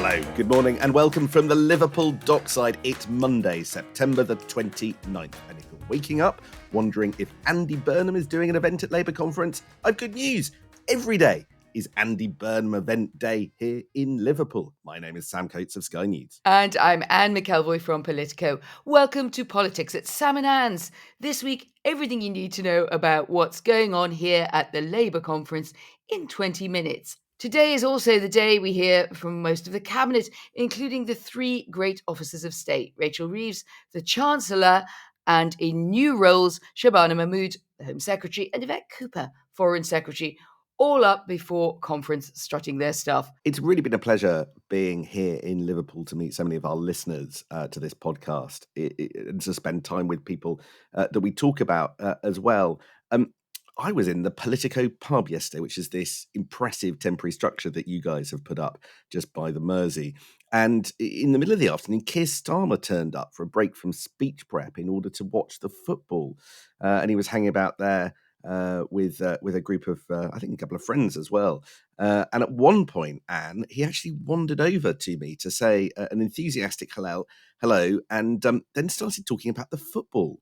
Hello, good morning and welcome from the Liverpool dockside. It's Monday, September the 29th. And if you're waking up wondering if Andy Burnham is doing an event at Labour conference, I've good news. Every day is Andy Burnham event day here in Liverpool. My name is Sam Coates of Sky News. And I'm Anne McElvoy from Politico. Welcome to Politics at Sam and Anne's. This week, everything you need to know about what's going on here at the Labour conference in 20 minutes. Today is also the day we hear from most of the cabinet, including the three great officers of state, Rachel Reeves, the Chancellor, and in new roles, Shabana Mahmood, the Home Secretary, and Yvette Cooper, Foreign Secretary, all up before conference strutting their stuff. It's really been a pleasure being here in Liverpool to meet so many of our listeners to this podcast and to spend time with people that we talk about as well. I was in the Politico pub yesterday, which is this impressive temporary structure that you guys have put up just by the Mersey. And in the middle of the afternoon, Keir Starmer turned up for a break from speech prep in order to watch the football. And he was hanging about there with a group of, I think, a couple of friends as well. And at one point, Anne, he actually wandered over to me to say an enthusiastic hello, and then started talking about the football,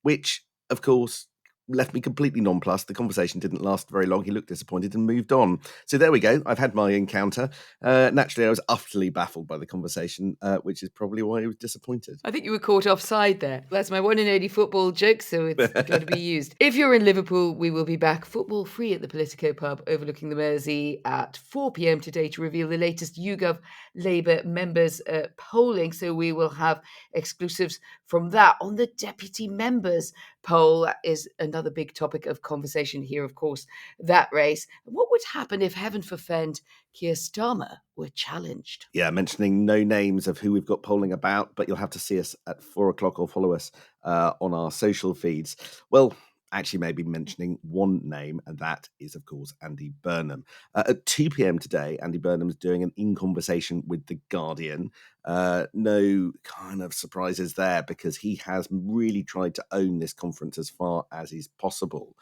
which, of course, left me completely nonplussed. The conversation didn't last very long. He looked disappointed and moved on. So there we go. I've had my encounter. Naturally, I was utterly baffled by the conversation, which is probably why he was disappointed. I think you were caught offside there. That's my one and only football joke, so it's got to be used. If you're in Liverpool, we will be back football free at the Politico pub overlooking the Mersey at 4 p.m. today to reveal the latest YouGov Labour members polling. So we will have exclusives from that on the deputy members poll. That is another big topic of conversation here, of course, that race. What would happen if, heaven forfend, Keir Starmer were challenged? Yeah, mentioning no names of who we've got polling about, but you'll have to see us at 4 o'clock or follow us on our social feeds. Well, actually maybe mentioning one name, and that is, of course, Andy Burnham. At 2 p.m. today, Andy Burnham's doing an In Conversation with The Guardian. No kind of surprises there because he has really tried to own this conference as far as is possible.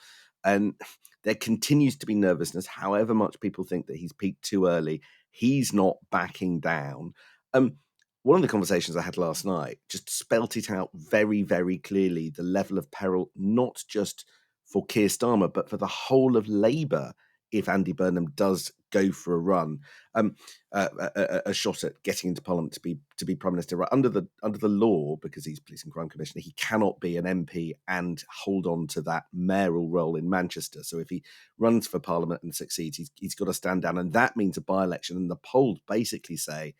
And there continues to be nervousness, however much people think that he's peaked too early. He's not backing down. One of the conversations I had last night just spelt it out very, very clearly, the level of peril, not just for Keir Starmer, but for the whole of Labour if Andy Burnham does go for a run, a shot at getting into Parliament to be Prime Minister. Right, under the law, because he's Police and Crime Commissioner, he cannot be an MP and hold on to that mayoral role in Manchester. So if he runs for Parliament and succeeds, he's got to stand down, and that means a by-election. And the polls basically say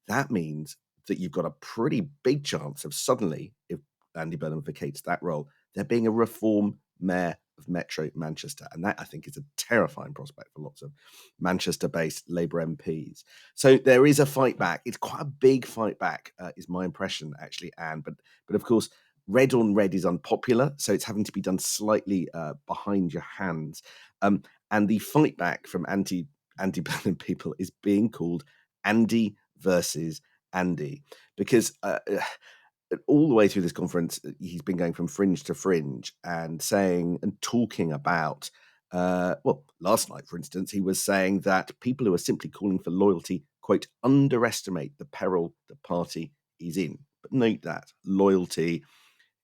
that means that you've got a pretty big chance of suddenly, if Andy Burnham vacates that role, there being a reform mayor of Metro Manchester. And that, I think, is a terrifying prospect for lots of Manchester-based Labour MPs. So there is a fight back. It's quite a big fight back, is my impression, actually, Anne. But of course, red on red is unpopular, so it's having to be done slightly behind your hands. And the fight back from Andy Burnham people is being called Andy versus Andy, because all the way through this conference, he's been going from fringe to fringe and saying and talking about, last night, for instance, he was saying that people who are simply calling for loyalty, quote, underestimate the peril the party is in. But note that loyalty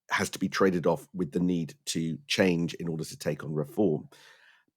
has to be traded off with the need to change in order to take on reform.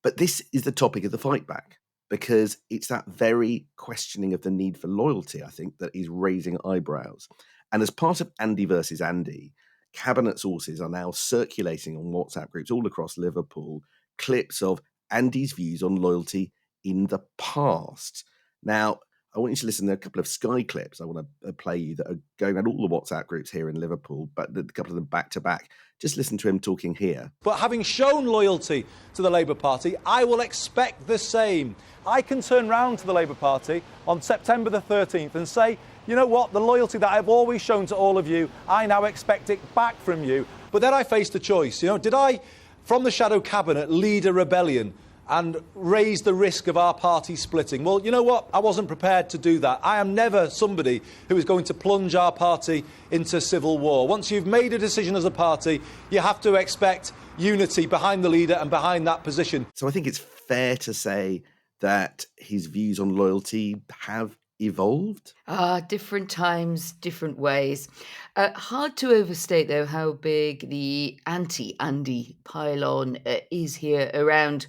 But this is the topic of the fight back, because it's that very questioning of the need for loyalty, I think, that is raising eyebrows. And as part of Andy versus Andy, cabinet sources are now circulating on WhatsApp groups all across Liverpool clips of Andy's views on loyalty in the past. Now, I want you to listen to a couple of Sky clips I want to play you that are going around all the WhatsApp groups here in Liverpool, but a couple of them back to back. Just listen to him talking here. But having shown loyalty to the Labour Party, I will expect the same. I can turn round to the Labour Party on September the 13th and say, you know what, the loyalty that I've always shown to all of you, I now expect it back from you. But then I faced a choice. Did I, from the shadow cabinet, lead a rebellion and raise the risk of our party splitting? Well, you know what? I wasn't prepared to do that. I am never somebody who is going to plunge our party into civil war. Once you've made a decision as a party, you have to expect unity behind the leader and behind that position. So I think it's fair to say that his views on loyalty have evolved? Different times, different ways. Hard to overstate, though, how big the anti-Andy pylon is here around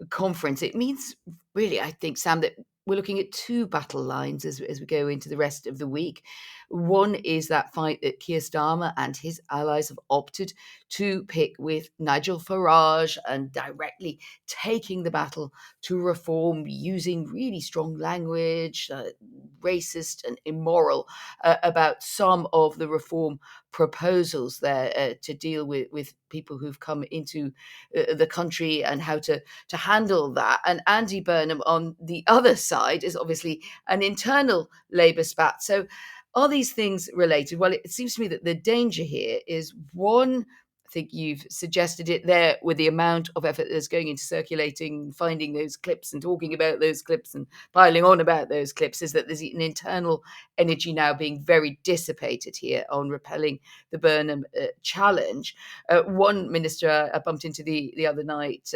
conference. It means really, I think, Sam, that we're looking at two battle lines as we go into the rest of the week. One is that fight that Keir Starmer and his allies have opted to pick with Nigel Farage and directly taking the battle to reform using really strong language, racist and immoral, about some of the reform proposals there to deal with people who've come into the country and how to handle that. And Andy Burnham on the other side is obviously an internal Labour spat. So are these things related? Well, it seems to me that the danger here is one. I think you've suggested it there with the amount of effort that's going into circulating, finding those clips and talking about those clips and piling on about those clips, is that there's an internal energy now being very dissipated here on repelling the Burnham challenge. One minister I bumped into the other night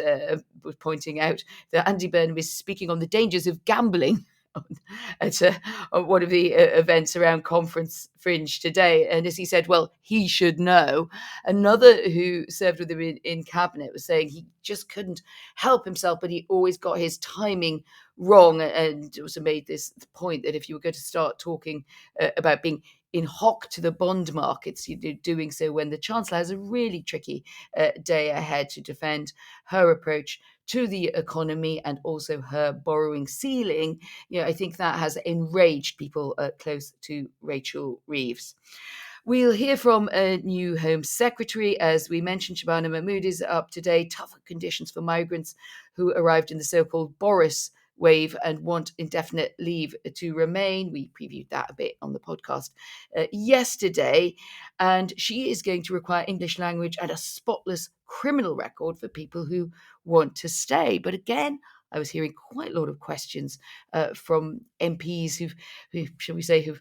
was pointing out that Andy Burnham is speaking on the dangers of gambling at one of the events around Conference Fringe today. And as he said, well, he should know. Another who served with him in cabinet was saying he just couldn't help himself, but he always got his timing wrong, and also made this point that if you were going to start talking about being in hock to the bond markets, you're doing so when the Chancellor has a really tricky day ahead to defend her approach to the economy and also her borrowing ceiling. I think that has enraged people close to Rachel Reeves. We'll hear from a new Home Secretary. As we mentioned, Shabana Mahmood is up today. Tougher conditions for migrants who arrived in the so-called Boris wave and want indefinite leave to remain. We previewed that a bit on the podcast yesterday. And she is going to require English language and a spotless criminal record for people who want to stay. But again, I was hearing quite a lot of questions from MPs who've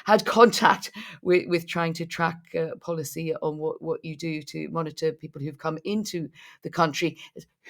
had contact with trying to track policy on what you do to monitor people who've come into the country.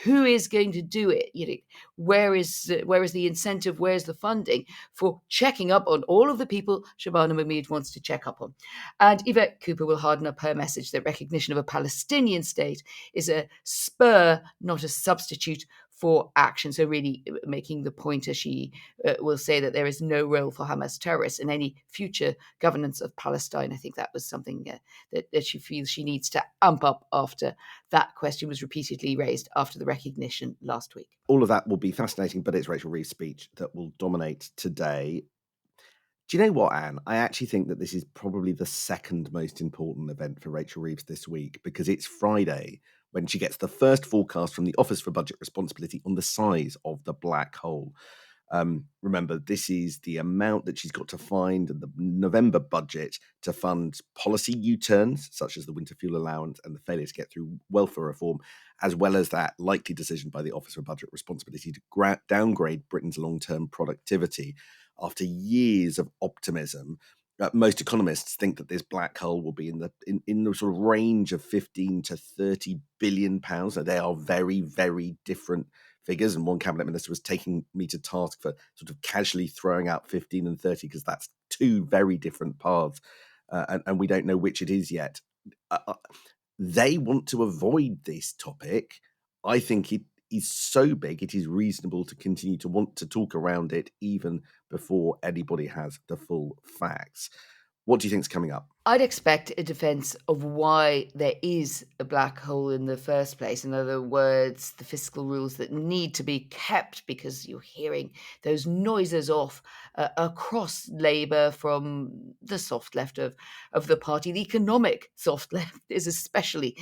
Who is going to do it? Where is the incentive? Where's the funding for checking up on all of the people Shabana Mahmood wants to check up on? And Yvette Cooper will harden up her message that recognition of a Palestinian state is a spur, not a substitute for action. So really making the point, as she will say, that there is no role for Hamas terrorists in any future governance of Palestine. I think that was something that she feels she needs to amp up after that question was repeatedly raised after the recognition last week. All of that will be fascinating, but it's Rachel Reeves' speech that will dominate today. Do you know what, Anne? I actually think that this is probably the second most important event for Rachel Reeves this week, because it's Friday when she gets the first forecast from the Office for Budget Responsibility on the size of the black hole. Remember, this is the amount that she's got to find in the November budget to fund policy U-turns, such as the winter fuel allowance and the failure to get through welfare reform, as well as that likely decision by the Office for Budget Responsibility to downgrade Britain's long-term productivity. After years of optimism, most economists think that this black hole will be in the sort of range of 15 to 30 billion pounds. So they are very, very different figures. And one cabinet minister was taking me to task for sort of casually throwing out 15 and 30, because that's two very different paths. And we don't know which it is yet. They want to avoid this topic. I think it is so big, it is reasonable to continue to want to talk around it even before anybody has the full facts. What do you think is coming up? I'd expect a defence of why there is a black hole in the first place. In other words, the fiscal rules that need to be kept, because you're hearing those noises off across Labour from the soft left of the party. The economic soft left is especially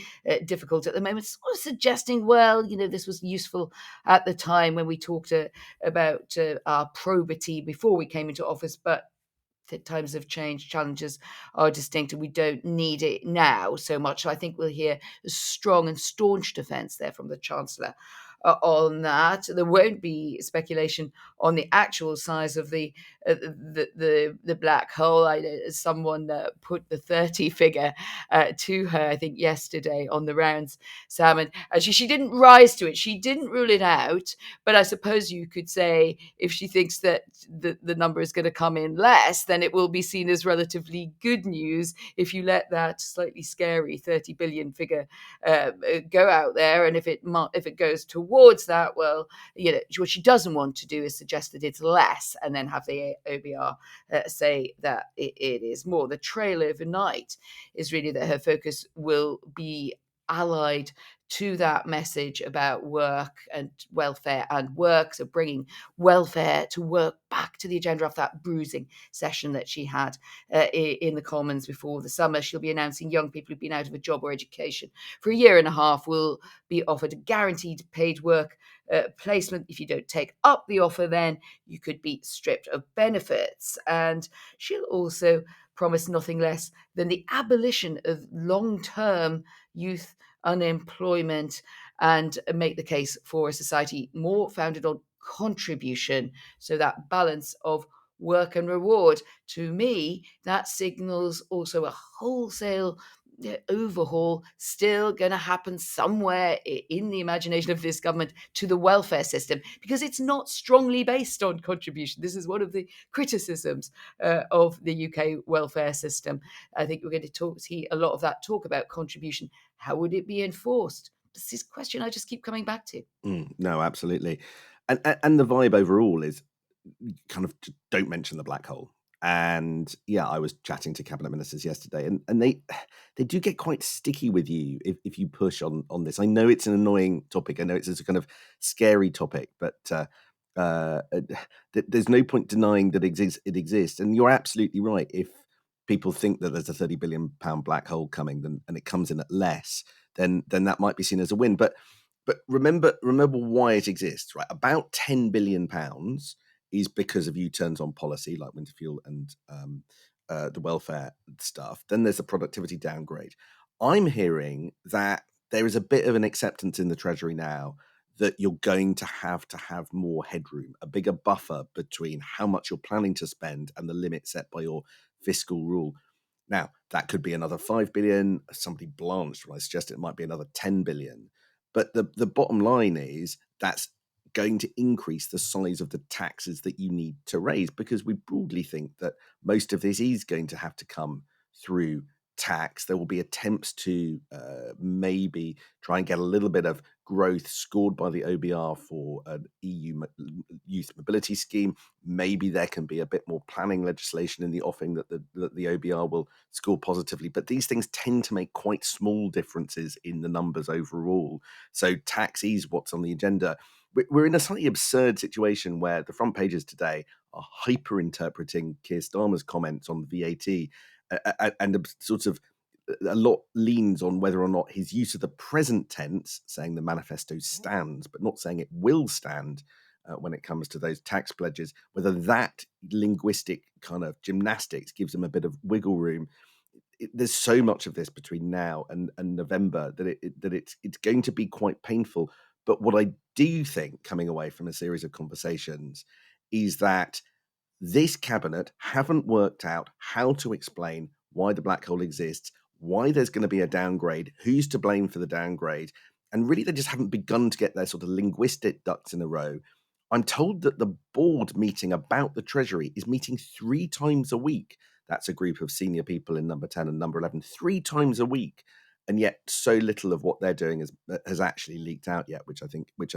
difficult at the moment, sort of suggesting, well, this was useful at the time when we talked about our probity before we came into office, but times have changed, challenges are distinct, and we don't need it now so much. So I think we'll hear a strong and staunch defence there from the Chancellor on that. There won't be speculation on the actual size of the black hole. Someone put the 30 figure to her, I think, yesterday on the rounds, Sam, and she didn't rise to it. She didn't rule it out, but I suppose you could say if she thinks that the number is going to come in less, then it will be seen as relatively good news if you let that slightly scary 30 billion figure go out there. And if it goes towards that, well, what she doesn't want to do is suggest that it's less and then have the OBR say that it is more. The trail overnight is really that her focus will be allied to that message about work and welfare and work. So bringing welfare to work back to the agenda of that bruising session that she had in the Commons before the summer. She'll be announcing young people who've been out of a job or education for a year and a half will be offered a guaranteed paid work placement. If you don't take up the offer, then you could be stripped of benefits. And she'll also promise nothing less than the abolition of long-term youth unemployment and make the case for a society more founded on contribution. So that balance of work and reward, to me, that signals also a wholesale overhaul still going to happen somewhere in the imagination of this government to the welfare system, because it's not strongly based on contribution. This is one of the criticisms of the UK welfare system. I think we're going to see a lot of that talk about contribution. How would it be enforced? This is a question I just keep coming back to. No, absolutely. And the vibe overall is kind of don't mention the black hole. And yeah, I was chatting to cabinet ministers yesterday, and they do get quite sticky with you if you push on this. I know it's an annoying topic. I know it's a kind of scary topic, but there's no point denying that it exists. And you're absolutely right. If people think that there's a £30 billion black hole coming, and it comes in at less, then that might be seen as a win. But remember why it exists, right? About £10 billion is because of U-turns on policy like winter fuel and the welfare stuff. Then there's the productivity downgrade. I'm hearing that there is a bit of an acceptance in the Treasury now that you're going to have more headroom, a bigger buffer between how much you're planning to spend and the limit set by your fiscal rule. Now, that could be another 5 billion. Somebody blanched when I suggested it might be another 10 billion. But the bottom line is that's going to increase the size of the taxes that you need to raise, because we broadly think that most of this is going to have to come through tax. There will be attempts to maybe try and get a little bit of growth scored by the OBR for an EU youth mobility scheme. Maybe there can be a bit more planning legislation in the offing that the OBR will score positively. But these things tend to make quite small differences in the numbers overall. So tax is what's on the agenda. We're in a slightly absurd situation where the front pages today are hyper-interpreting Keir Starmer's comments on VAT, and sort of a lot leans on whether or not his use of the present tense, saying the manifesto stands, but not saying it will stand when it comes to those tax pledges, whether that linguistic kind of gymnastics gives him a bit of wiggle room. There's so much of this between now and November that it's going to be quite painful. But what I do think, coming away from a series of conversations, is that this cabinet haven't worked out how to explain why the black hole exists, why there's going to be a downgrade, who's to blame for the downgrade, and really they just haven't begun to get their sort of linguistic ducks in a row. I'm told that the board meeting about the Treasury is meeting 3 times a week. That's a group of senior people in number 10 and number 11, 3 times a week. And yet so little of what they're doing has actually leaked out yet, which I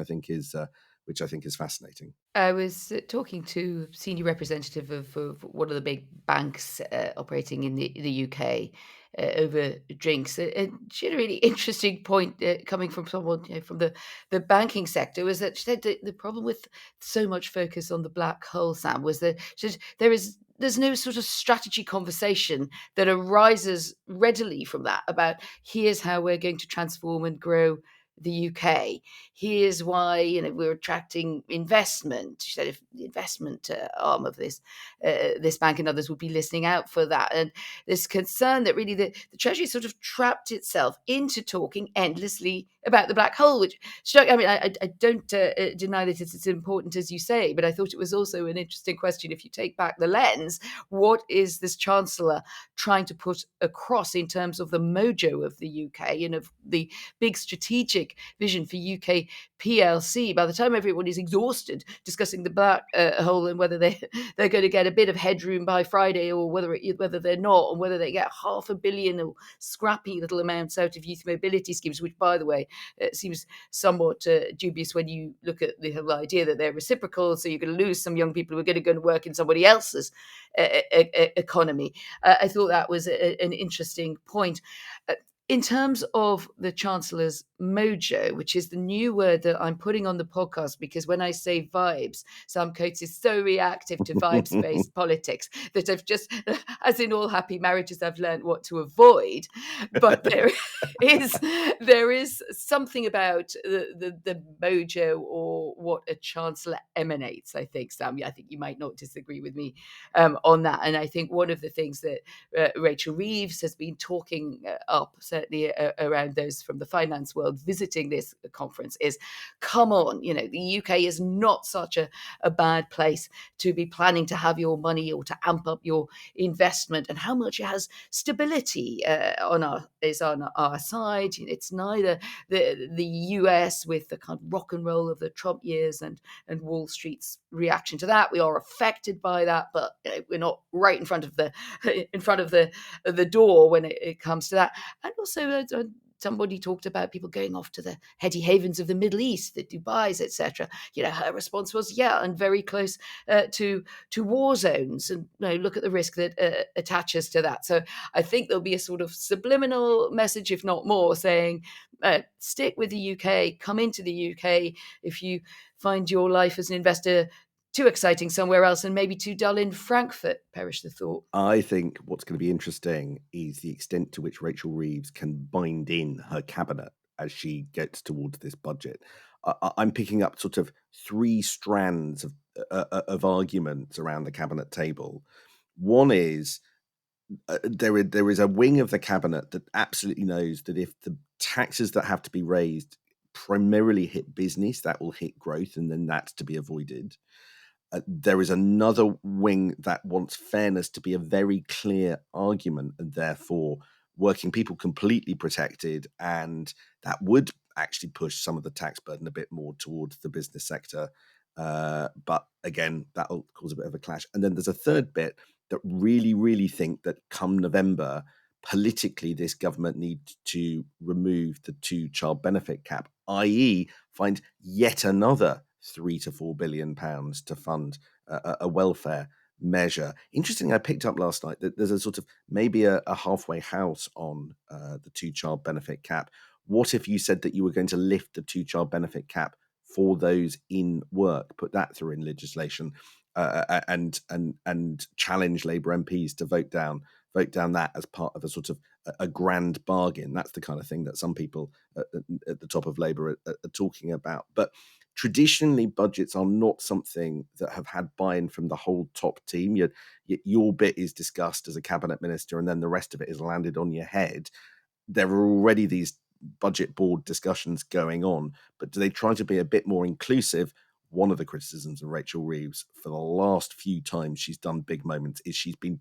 think is fascinating. I was talking to a senior representative of one of the big banks operating in the UK over drinks. And she had a really interesting point coming from someone from the banking sector, was that she said the problem with so much focus on the black hole, Sam, was that she said there's no sort of strategy conversation that arises readily from that about here's how we're going to transform and grow the UK. Here's why, we're attracting investment. She said if the investment arm of this bank and others would be listening out for that. And this concern that really the Treasury sort of trapped itself into talking endlessly about the black hole, which struck, I don't deny that it's as important as you say, but I thought it was also an interesting question. If you take back the lens, what is this Chancellor trying to put across in terms of the mojo of the UK and of the big strategic vision for UK PLC? By the time everyone is exhausted discussing the black hole and whether they're going to get a bit of headroom by Friday or whether they're not, and whether they get $500 million or scrappy little amounts out of youth mobility schemes, which, by the way, seems somewhat dubious when you look at the whole idea that they're reciprocal. So you're going to lose some young people who are going to go and work in somebody else's economy. I thought that was an interesting point. In terms of the Chancellor's mojo, which is the new word that I'm putting on the podcast, because when I say vibes, Sam Coates is so reactive to vibes-based politics that I've just, as in all happy marriages, I've learned what to avoid. But there is something about the mojo or what a Chancellor emanates, I think, Sam. I think you might not disagree with me on that. And I think one of the things that Rachel Reeves has been talking up, certainly around those from the finance world visiting this conference, is come on, the UK is not such a bad place to be planning to have your money or to amp up your investment, and how much it has stability is on our side. It's neither the US with the kind of rock and roll of the Trump years and Wall Street's reaction to that. We are affected by that, but we're not right in front of the door when it comes to that. And also somebody talked about people going off to the heady havens of the Middle East, the Dubais, etc. Her response was, and very close to war zones, and look at the risk that attaches to that. So I think there'll be a sort of subliminal message, if not more, saying stick with the UK, come into the UK if you find your life as an investor too exciting somewhere else and maybe too dull in Frankfurt. Perish the thought. I think what's going to be interesting is the extent to which Rachel Reeves can bind in her cabinet as she gets towards this budget. I'm picking up sort of three strands of arguments around the cabinet table. One is there is a wing of the cabinet that absolutely knows that if the taxes that have to be raised primarily hit business, that will hit growth, and then that's to be avoided. There is another wing that wants fairness to be a very clear argument, and therefore working people completely protected, and that would actually push some of the tax burden a bit more towards the business sector. But again, that'll cause a bit of a clash. And then there's a third bit that really think that come November, politically, this government needs to remove the 2-child benefit cap, i.e. find yet another £3 to £4 billion to fund a welfare measure. Interesting, I picked up last night that there's a sort of maybe a halfway house on the 2-child benefit cap. What if you said that you were going to lift the 2-child benefit cap for those in work, put that through in legislation, and challenge Labour MPs to vote down that as part of a sort of a grand bargain? That's the kind of thing that some people at the top of Labour are talking about. But traditionally, budgets are not something that have had buy-in from the whole top team. Your bit is discussed as a cabinet minister, and then the rest of it is landed on your head. There are already these budget board discussions going on, but do they try to be a bit more inclusive? One of the criticisms of Rachel Reeves for the last few times she's done big moments is she's been,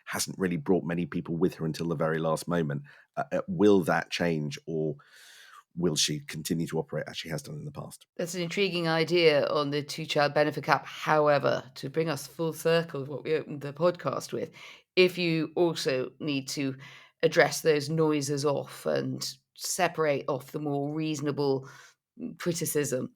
hasn't really brought many people with her until the very last moment. Will that change, or will she continue to operate as she has done in the past? That's an intriguing idea on the 2-child benefit cap. However, to bring us full circle of what we opened the podcast with, if you also need to address those noises off and separate off the more reasonable criticism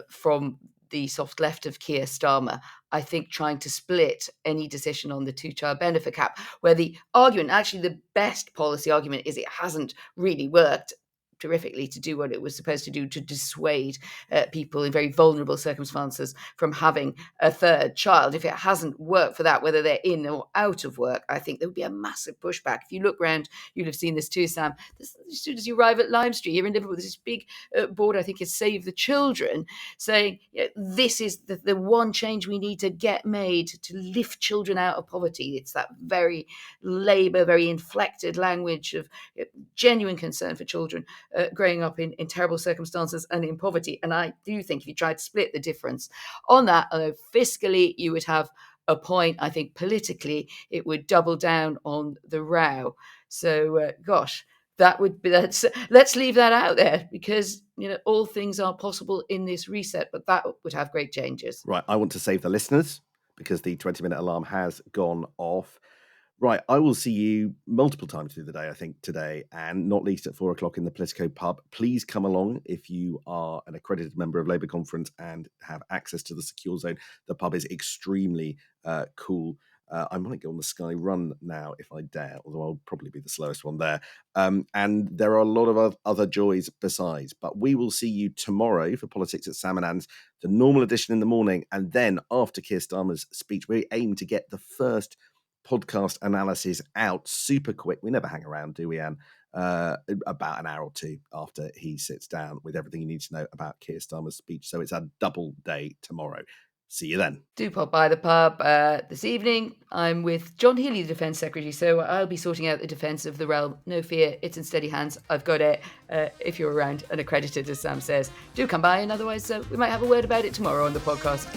from the soft left of Keir Starmer, I think trying to split any decision on the 2-child benefit cap, where the argument, actually the best policy argument, is it hasn't really worked, terrifically to do what it was supposed to do, to dissuade people in very vulnerable circumstances from having a third child. If it hasn't worked for that, whether they're in or out of work, I think there would be a massive pushback. If you look around, you'll have seen this too, Sam. As soon as you arrive at Lime Street here in Liverpool, there's this big board, I think is Save the Children, saying this is the one change we need to get made to lift children out of poverty. It's that very Labour, very inflected language of genuine concern for children growing up in terrible circumstances and in poverty. And I do think if you tried to split the difference on that, although fiscally you would have a point, I think politically it would double down on the row. So, gosh, that would be, let's leave that out there, because all things are possible in this reset, but that would have great changes. Right, I want to save the listeners because the 20-minute alarm has gone off. Right, I will see you multiple times through the day, I think, today, and not least at 4 o'clock in the Politico pub. Please come along if you are an accredited member of Labour Conference and have access to the secure zone. The pub is extremely cool. I might go on the Sky Run now if I dare, although I'll probably be the slowest one there. And there are a lot of other joys besides. But we will see you tomorrow for Politics at Sam and Anne's, the normal edition in the morning. And then after Keir Starmer's speech, we aim to get the first podcast analysis out super quick. We never hang around, do we, Anne? About an hour or two after he sits down with everything you need to know about Keir Starmer's speech. So it's a double day tomorrow. See you then. Do pop by the pub this evening. I'm with John Healey, the Defence Secretary, so I'll be sorting out the defence of the realm. No fear, it's in steady hands. I've got it. If you're around and accredited, as Sam says, do come by, and otherwise we might have a word about it tomorrow on the podcast.